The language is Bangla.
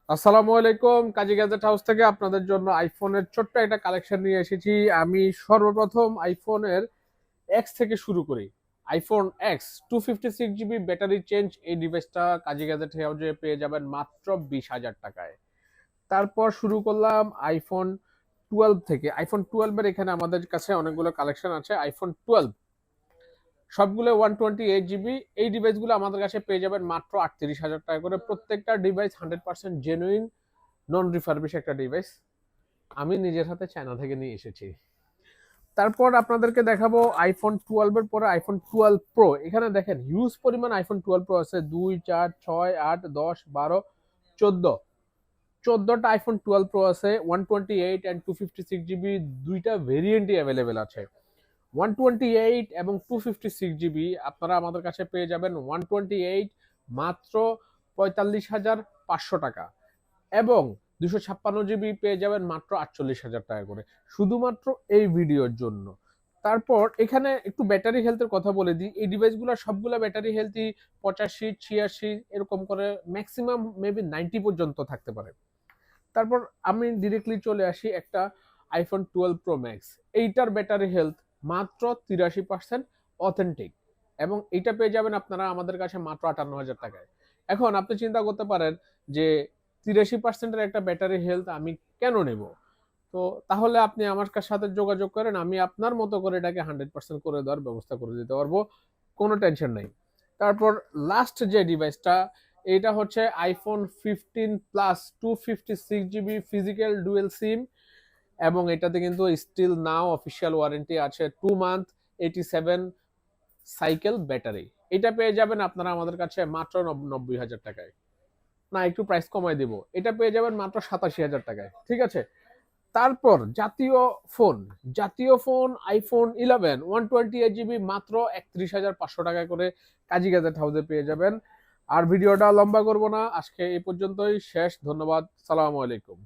আসসালামু আলাইকুম। কাজী গ্যাজেট হাউস থেকে আপনাদের জন্য আইফোনের ছোট্ট একটা কালেকশন নিয়ে এসেছি। আমি সর্বপ্রথম আইফোনের এক্স থেকে শুরু করি। IPhone x 256 GB battery change, এই ডিভাইসটা কাজী গ্যাজেট হাউসে পেয়ে যাবেন মাত্র 20,000 টাকায়। তারপর শুরু করলাম আইফোন 12 থেকে। আইফোন 12 এর এখানে আমাদের কাছে অনেকগুলো কালেকশন আছে। আইফোন 12 সবগুলো 128 জিবি। এই ডিভাইসগুলো আমাদের কাছে পেয়ে যাবেন মাত্র 38,000 টাকা করে। প্রত্যেকটা ডিভাইস 100% জেনুইন, নন রিফারবিশ একটা ডিভাইস। আমি নিজের হাতে চায়না থেকে নিয়ে এসেছি। তারপর আপনাদেরকে দেখাবো আইফোন 12 এর পরে আইফোন 12 প্রো। এখানে দেখেন হিউজ পরিমাণ আইফোন 12 প্রো আছে, 2, 4, 6, 8, 10, 12, 14। 14টা আইফোন 12 প্রো আছে। 128 অ্যান্ড 256 জিবি দুইটা ভেরিয়েন্টই অ্যাভেলেবেল আছে। 128 এবং 256 জিবি আপনারা আমাদের কাছে পেয়ে যাবেন 128 মাত্র 45,500 টাকা, এবং 256 জিবি পেয়ে যাবেন মাত্র 48,000 টাকা করে, শুধুমাত্র এই ভিডিওর জন্য। তারপর এখানে একটু ব্যাটারি হেলথের কথা বলে দিই। এই ডিভাইসগুলো সবগুলো ব্যাটারি হেলথই 85, 86 এরকম করে, ম্যাক্সিমাম মেবি 90 পর্যন্ত থাকতে পারে। তারপর আমি ডিরেক্টলি চলে আসি একটা আইফোন 12 প্রো ম্যাক্স। এইটার ব্যাটারি হেলথ মাত্র 83% অথেন্টিক, এবং এটা পেয়ে যাবেন আপনারা আমাদের কাছে মাত্র 58,000 টাকায়। এখন আপনি চিন্তা করতে পারেন যে 83%-এর একটা ব্যাটারি হেলথ আমি কেন নেব? তো তাহলে আপনি আমার সাথে যোগাযোগ করেন, আমি আপনার মতো করে এটাকে 100% করে দেওয়ার ব্যবস্থা করে দিতে পারবো, কোনো টেনশন নাই। তারপর লাস্ট যে ডিভাইসটা, এটা হচ্ছে iPhone 15 plus 256 GB physical dual SIM, এবং এটাতে কিন্তু স্টিল নাও অফিসিয়াল ওয়ারেন্টি আছে 2 মান্থ, 87 সাইকেল ব্যাটারি। এটা পেয়ে যাবেন আপনারা আমাদের কাছে মাত্র 90,000 টাকায়। না, একটু প্রাইস কমাই দেবো, এটা পেয়ে যাবেন মাত্র 87,000 টাকায়, ঠিক আছে? তারপর জাতীয় ফোন আইফোন 11 128 জিবি মাত্র 31,500 টাকা করে কাজী গ্যাজেট হাউসে পেয়ে যাবেন। আর ভিডিওটা লম্বা করব না, আজকে এই পর্যন্তই শেষ। ধন্যবাদ, সালামু আলাইকুম।